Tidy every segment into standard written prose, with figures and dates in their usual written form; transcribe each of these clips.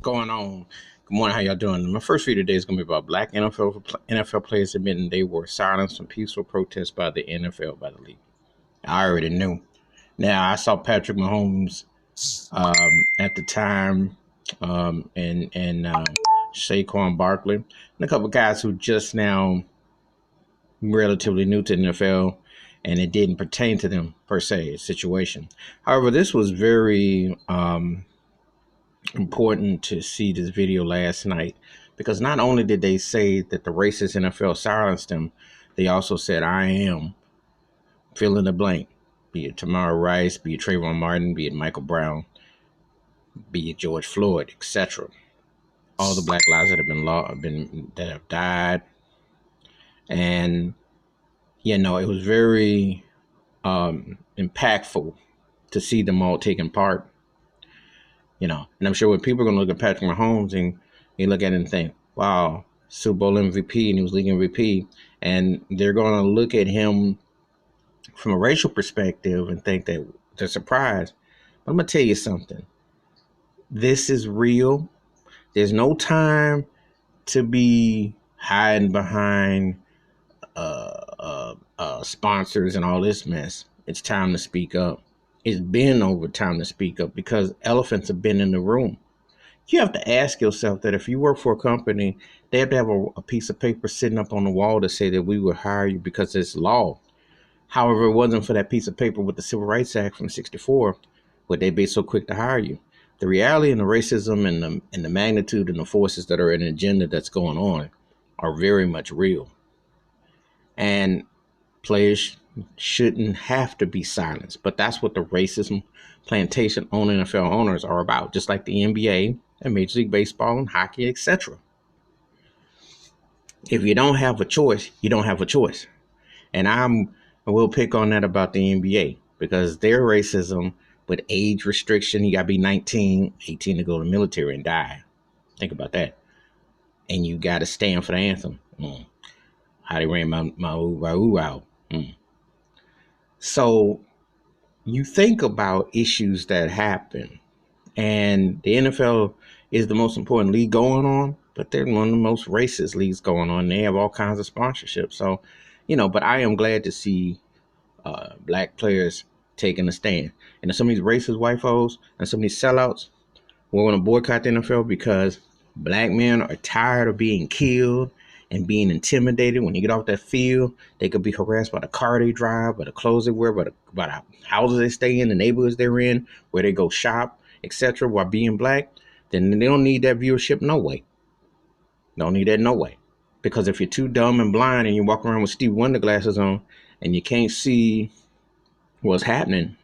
going on? Good morning. How y'all doing? My first video today is going to be about black NFL players admitting they were silenced from peaceful protests by the NFL, by the league. I already knew. Now, I saw Patrick Mahomes at the time and Saquon Barkley and a couple of guys who just now relatively new to the NFL, and it didn't pertain to them per se, situation. However, this was very important to see this video last night because not only did they say that the racist NFL silenced him, they also said, I am fill in the blank, be it Tamir Rice, be it Trayvon Martin, be it Michael Brown, be it George Floyd, etc. All the black lives that have died. And, it was very impactful to see them all taking part. And I'm sure when people are going to look at Patrick Mahomes and you look at it and think, wow, Super Bowl MVP and he was league MVP, and they're going to look at him from a racial perspective and think that they're surprised. But I'm going to tell you something. This is real. There's no time to be hiding behind sponsors and all this mess. It's time to speak up. It's been over time to speak up because elephants have been in the room. You have to ask yourself that if you work for a company, they have to have a piece of paper sitting up on the wall to say that we would hire you because it's law. However, it wasn't for that piece of paper with the Civil Rights Act from '64, would they be so quick to hire you? The reality and the racism and the magnitude and the forces that are in the agenda that's going on are very much real. And players shouldn't have to be silenced, but that's what the racism plantation on NFL owners are about, just like the NBA and Major League Baseball and hockey, etc. If you don't have a choice, you don't have a choice. And I will pick on that about the NBA because their racism with age restriction, you got to be 19, 18 to go to the military and die. Think about that. And you got to stand for the anthem. How they ran my ooh out. So you think about issues that happen, and the NFL is the most important league going on, but they're one of the most racist leagues going on. They have all kinds of sponsorships. So, but I am glad to see black players taking a stand. And some of these racist white folks and some of these sellouts, we're going to boycott the NFL because black men are tired of being killed and being intimidated. When you get off that field, they could be harassed by the car they drive, by the clothes they wear, by the houses they stay in, the neighborhoods they're in, where they go shop, etc. While being black, then they don't need that viewership no way. Don't need that no way. Because if you're too dumb and blind and you walk around with Steve Wonder glasses on and you can't see what's happening,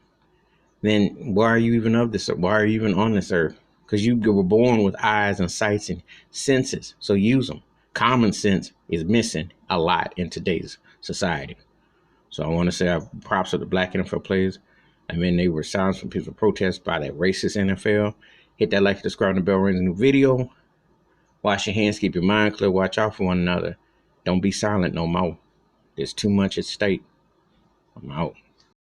then why are you even of this? Why are you even on this earth? Because you were born with eyes and sights and senses. So use them. Common sense is missing a lot in today's society. So I want to say props to the black NFL players. I mean, they were silenced from peaceful protests by that racist NFL. Hit that like, subscribe, and the bell rings. New video. Wash your hands. Keep your mind clear. Watch out for one another. Don't be silent no more. There's too much at stake. I'm out.